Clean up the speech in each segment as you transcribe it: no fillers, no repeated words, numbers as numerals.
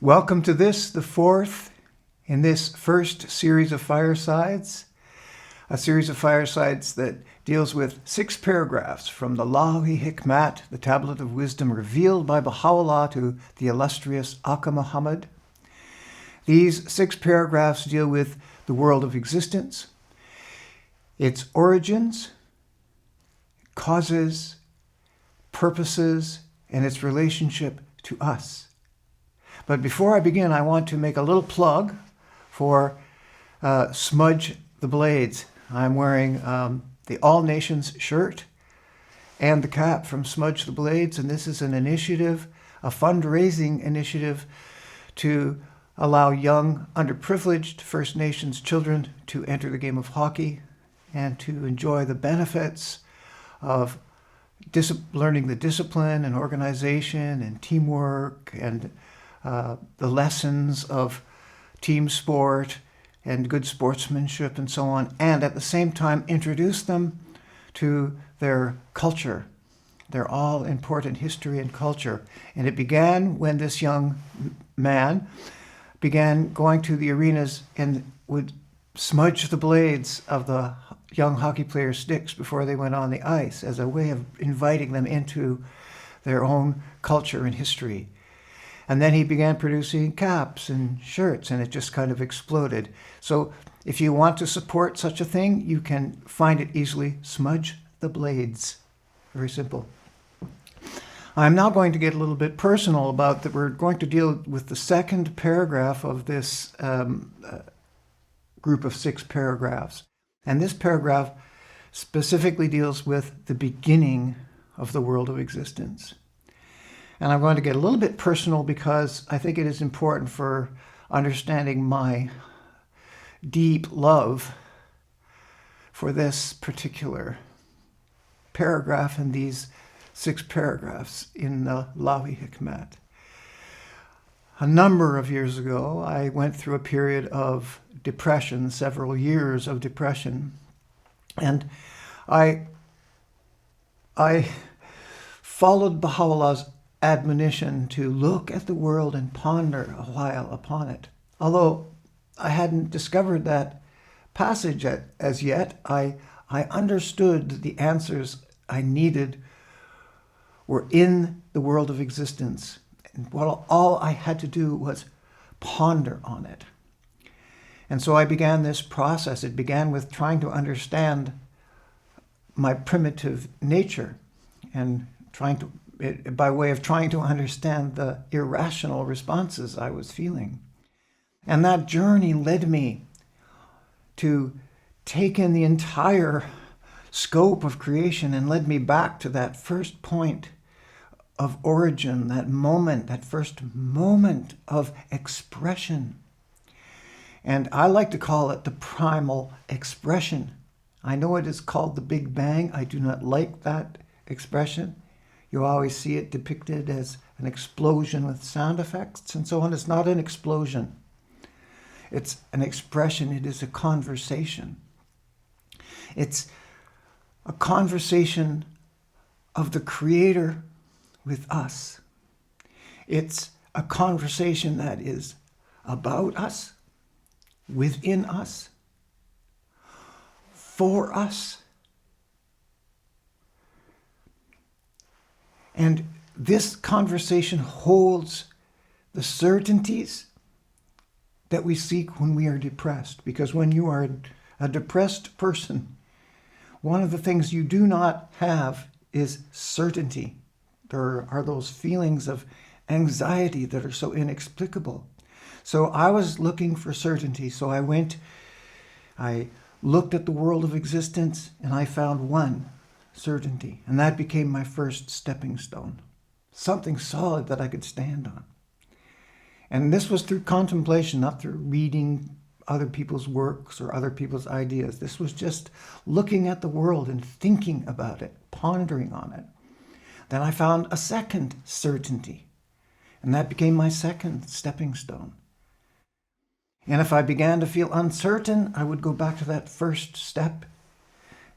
Welcome to the fourth in this first series of firesides, a series of firesides that deals with 6 paragraphs from the Lawi Hikmat, the tablet of wisdom revealed by Baha'u'llah to the illustrious Aka Muhammad. These 6 paragraphs deal with the world of existence, its origins, causes, purposes, and its relationship to us. But before I begin, I want to make a little plug for Smudge the Blades. I'm wearing the All Nations shirt and the cap from Smudge the Blades, and this is an initiative, a fundraising initiative to allow young, underprivileged First Nations children to enter the game of hockey and to enjoy the benefits of learning the discipline and organization and teamwork and the lessons of team sport and good sportsmanship and so on, and at the same time introduce them to their culture, their all-important history and culture. And it began when this young man began going to the arenas and would smudge the blades of the young hockey players' sticks before they went on the ice as a way of inviting them into their own culture and history. And then he began producing caps and shirts, and it just kind of exploded. So if you want to support such a thing, you can find it easily. Smudge the Blades. Very simple. I'm now going to get a little bit personal about that. We're going to deal with the second paragraph of this group of 6 paragraphs. And this paragraph specifically deals with the beginning of the world of existence. And I'm going to get a little bit personal because I think it is important for understanding my deep love for this particular paragraph and these 6 paragraphs in the Lawi Hikmat. A number of years ago, I went through a period of depression, several years of depression, and I followed Baha'u'llah's admonition to look at the world and ponder a while upon it. Although I hadn't discovered that passage as yet, I understood that the answers I needed were in the world of existence. And all I had to do was ponder on it. And so I began this process. It began with trying to understand my primitive nature and by way of trying to understand the irrational responses I was feeling. And that journey led me to take in the entire scope of creation and led me back to that first point of origin, that first moment of expression. And I like to call it the primal expression. I know it is called the Big Bang. I do not like that expression. You always see it depicted as an explosion with sound effects and so on. It's not an explosion. It's an expression. It is a conversation. It's a conversation of the Creator with us. It's a conversation that is about us, within us, for us. And this conversation holds the certainties that we seek when we are depressed. Because when you are a depressed person, one of the things you do not have is certainty. There are those feelings of anxiety that are so inexplicable. So I was looking for certainty. So I looked at the world of existence, and I found one certainty. And that became my first stepping stone. Something solid that I could stand on. And this was through contemplation, not through reading other people's works or other people's ideas. This was just looking at the world and thinking about it, pondering on it. Then I found a second certainty. And that became my second stepping stone. And if I began to feel uncertain, I would go back to that first step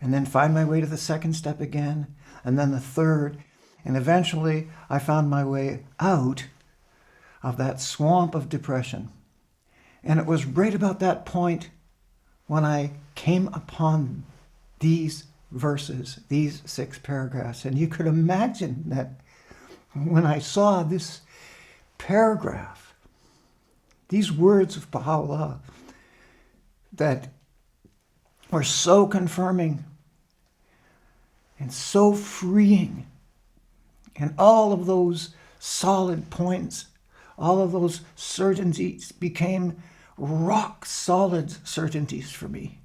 and then find my way to the second step again, and then the third. And eventually I found my way out of that swamp of depression. And it was right about that point when I came upon these verses, these 6 paragraphs. And you could imagine that when I saw this paragraph, these words of Baha'u'llah that were so confirming and so freeing, and all of those solid points, all of those certainties became rock solid certainties for me.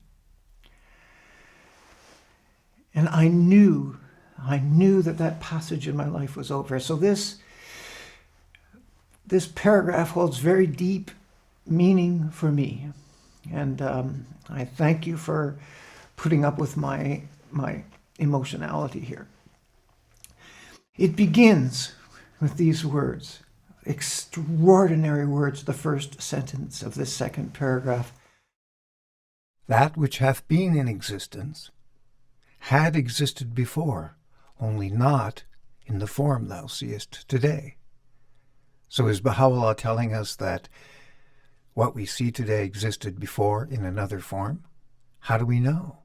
And I knew that passage in my life was over. So this paragraph holds very deep meaning for me. And I thank you for putting up with my emotionality here. It begins with these words, extraordinary words, the first sentence of this second paragraph. That which hath been in existence had existed before, only not in the form thou seest today. So is Baha'u'llah telling us that what we see today existed before in another form? How do we know?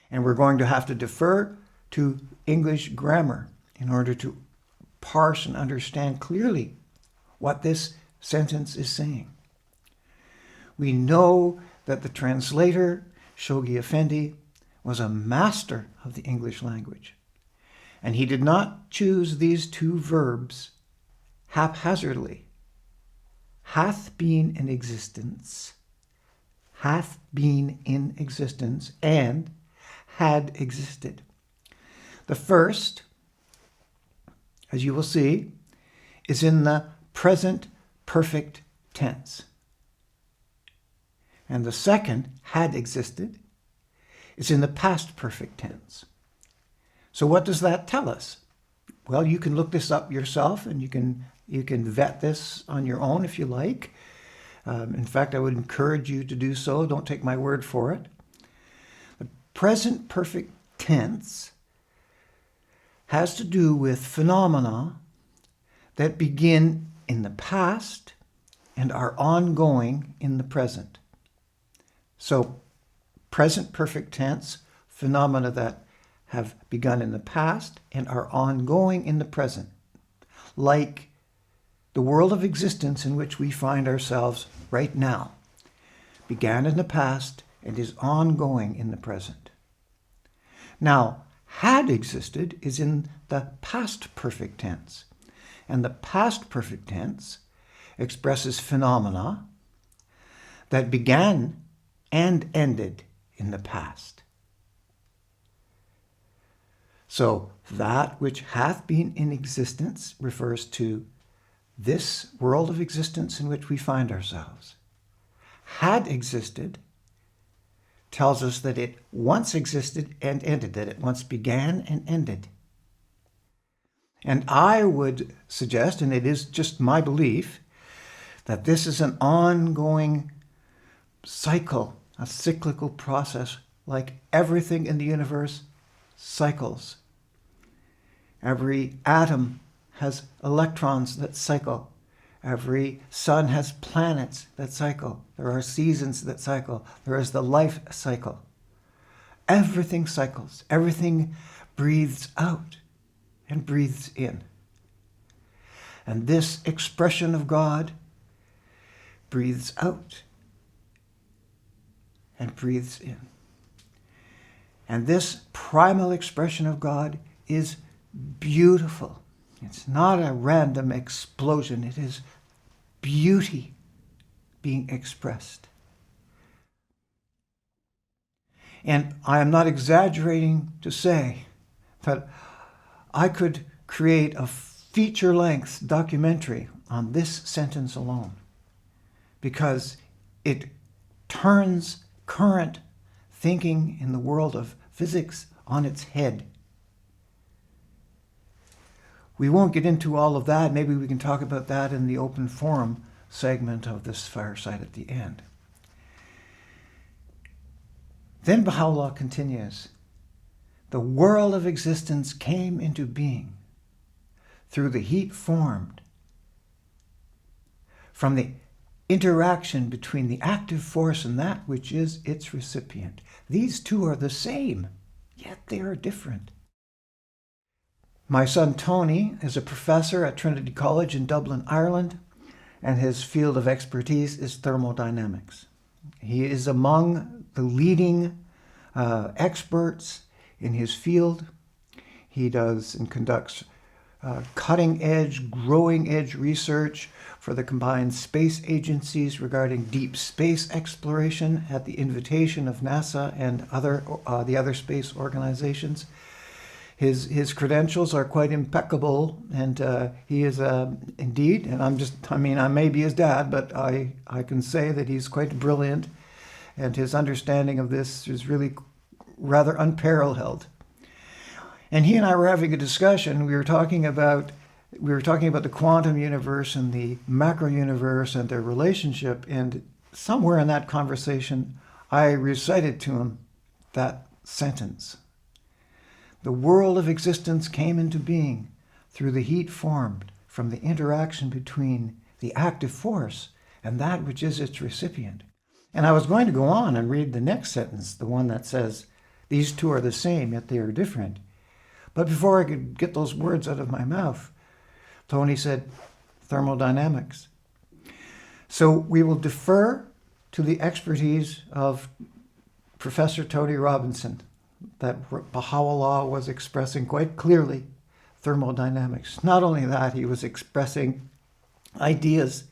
And we're going to have to defer to English grammar in order to parse and understand clearly what this sentence is saying. We know that the translator, Shoghi Effendi, was a master of the English language. And he did not choose these 2 verbs haphazardly. Hath been in existence, and had existed. The first, as you will see, is in the present perfect tense. And the second, had existed, is in the past perfect tense. So what does that tell us? Well, you can look this up yourself, and you can vet this on your own if you like. In fact, I would encourage you to do so. Don't take my word for it. The present perfect tense has to do with phenomena that begin in the past and are ongoing in the present. So, present perfect tense, phenomena that have begun in the past and are ongoing in the present, like the world of existence in which we find ourselves right now, began in the past and is ongoing in the present. Now, had existed is in the past perfect tense, and the past perfect tense expresses phenomena that began and ended in the past. So, that which hath been in existence refers to this world of existence in which we find ourselves. Had existed tells us that it once existed and ended, that it once began and ended. And I would suggest, and it is just my belief, that this is an ongoing cycle, a cyclical process, like everything in the universe cycles. Every atom has electrons that cycle. Every sun has planets that cycle. There are seasons that cycle. There is the life cycle. Everything cycles. Everything breathes out and breathes in. And this expression of God breathes out and breathes in. And this primal expression of God is beautiful. It's not a random explosion. It is beauty being expressed. And I am not exaggerating to say that I could create a feature-length documentary on this sentence alone, because it turns current thinking in the world of physics on its head. We won't get into all of that. Maybe we can talk about that in the open forum segment of this fireside at the end. Then Baha'u'llah continues, the world of existence came into being through the heat formed from the interaction between the active force and that which is its recipient. These two are the same, yet they are different. My son Tony is a professor at Trinity College in Dublin, Ireland, and his field of expertise is thermodynamics. He is among the leading experts in his field. He does and conducts cutting-edge, growing-edge research for the combined space agencies regarding deep space exploration at the invitation of NASA and the other space organizations. His credentials are quite impeccable, and he is indeed, and I may be his dad, but I can say that he's quite brilliant, and his understanding of this is really rather unparalleled. And he and I were having a discussion. We were talking about the quantum universe and the macro universe and their relationship, and somewhere in that conversation, I recited to him that sentence. The world of existence came into being through the heat formed from the interaction between the active force and that which is its recipient. And I was going to go on and read the next sentence, the one that says, these two are the same, yet they are different. But before I could get those words out of my mouth, Tony said, thermodynamics. So we will defer to the expertise of Professor Tony Robinson, that Baha'u'llah was expressing quite clearly thermodynamics. Not only that, he was expressing ideas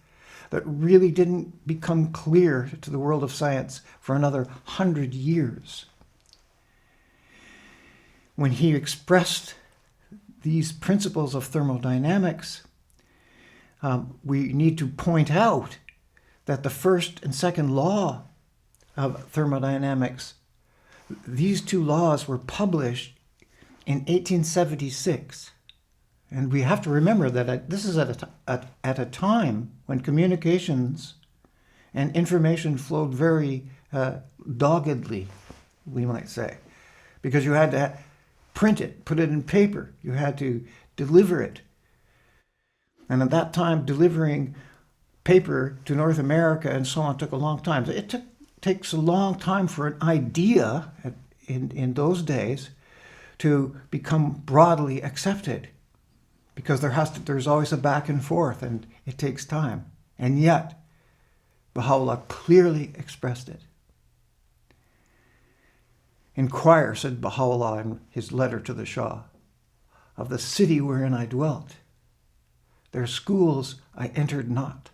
that really didn't become clear to the world of science for another 100 years. When he expressed these principles of thermodynamics, we need to point out that the first and second law of thermodynamics, these two laws were published in 1876. And we have to remember that this is at a time when communications and information flowed very doggedly, we might say, because you had to print it, put it in paper, you had to deliver it. And at that time, delivering paper to North America and so on took a long time. It takes a long time for an idea in those days to become broadly accepted, because there's always a back and forth, and it takes time. And yet, Baha'u'llah clearly expressed it. Inquire, said Baha'u'llah in his letter to the Shah, of the city wherein I dwelt. Their schools I entered not.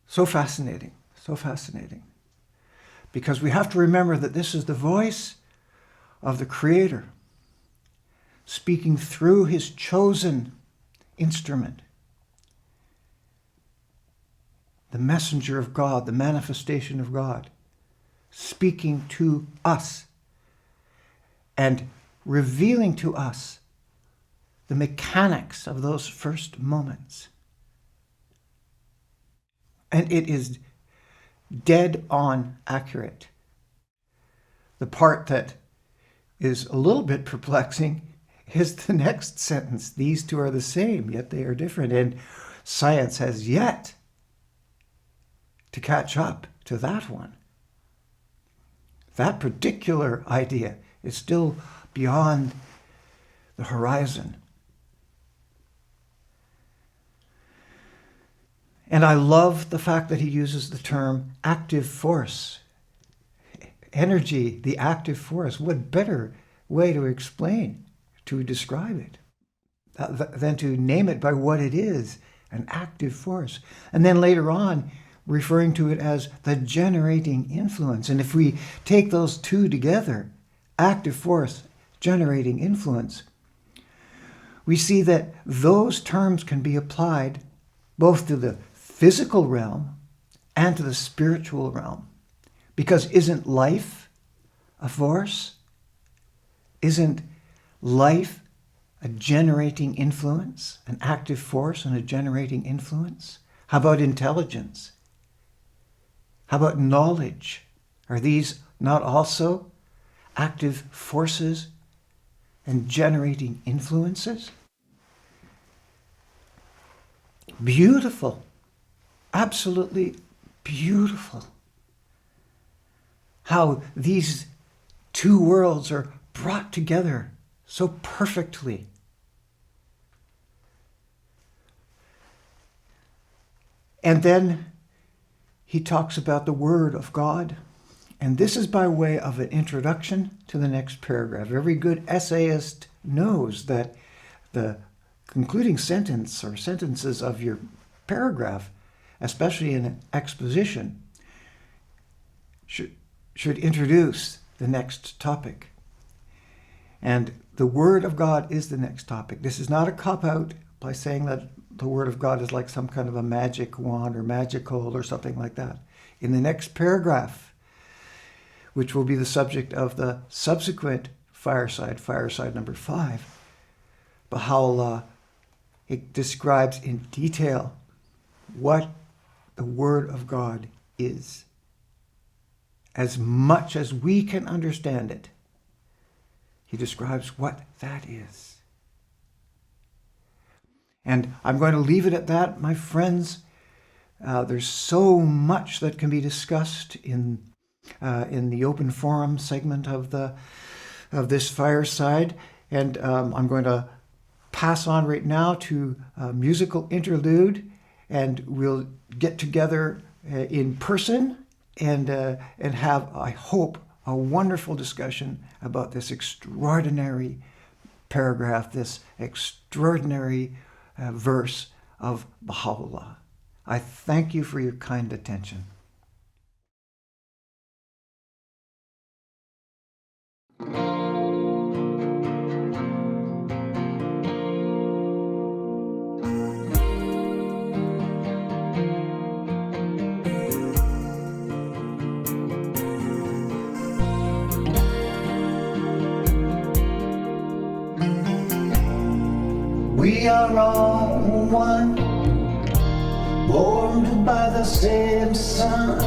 So fascinating, so fascinating. Because we have to remember that this is the voice of the Creator speaking through his chosen instrument, the messenger of God, the manifestation of God, speaking to us and revealing to us the mechanics of those first moments. And it is dead on accurate. The part that is a little bit perplexing is the next sentence. These two are the same, yet they are different. And science has yet to catch up to that one. That particular idea is still beyond the horizon. And I love the fact that he uses the term active force. Energy, the active force. What better way to explain, to describe it, than to name it by what it is, an active force. And then later on, referring to it as the generating influence. And if we take those two together, active force, generating influence, we see that those terms can be applied both to the physical realm and to the spiritual realm. Because isn't life a force? Isn't life a generating influence, an active force and a generating influence? How about intelligence? How about knowledge? Are these not also active forces and generating influences? beautiful, absolutely beautiful. How these two worlds are brought together so perfectly. And then he talks about the Word of God. And this is by way of an introduction to the next paragraph. Every good essayist knows that the concluding sentence or sentences of your paragraph, especially in an exposition, should introduce the next topic. And the Word of God is the next topic. This is not a cop-out by saying that the Word of God is like some kind of a magic wand or magical or something like that. In the next paragraph, which will be the subject of the subsequent fireside number 5, Baha'u'llah, it describes in detail what the Word of God is. As much as we can understand it, he describes what that is. And I'm going to leave it at that, my friends. There's so much that can be discussed in the open forum segment of this fireside, and I'm going to pass on right now to a musical interlude, and we'll get together in person and have, I hope, a wonderful discussion about this extraordinary paragraph, this extraordinary verse of Baha'u'llah. I thank you for your kind attention. We are all one, warmed by the same sun,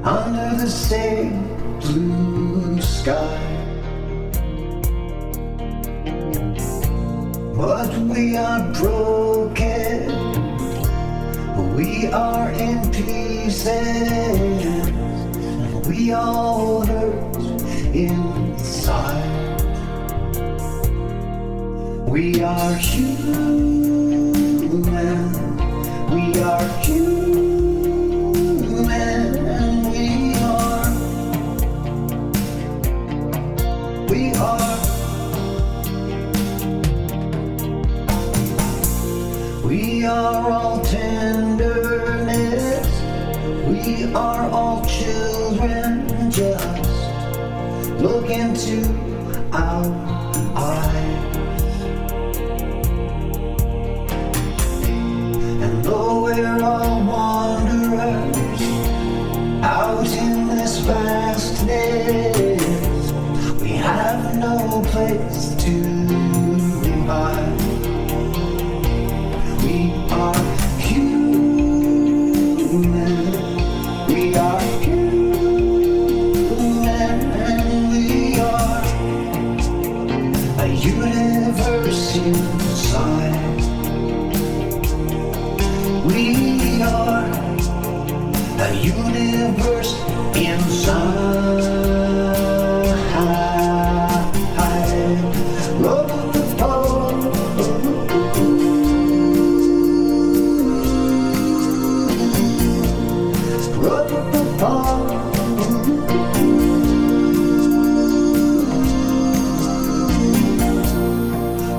under the same blue sky. But we are broken, we are in pieces, and we all hurt inside. We are human, we are human, and we are all tenderness, we are all children. Just look into our eyes. Though we're all wanderers out in this vastness, we have no place to hide. We are human, we are human, and we are a universe inside. We are a universe inside.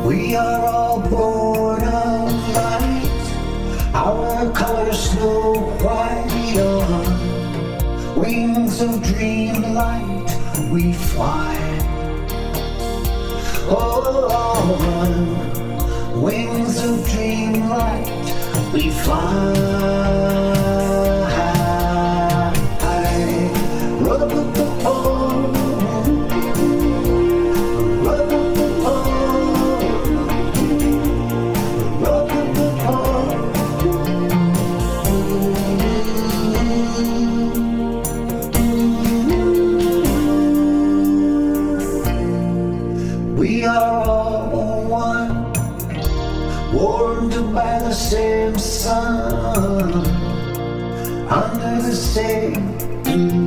We are all born of light, our colors snow white. On wings of dream light we fly. Oh, on wings of dream light we fly. We are all one, warmed by same sun, under the same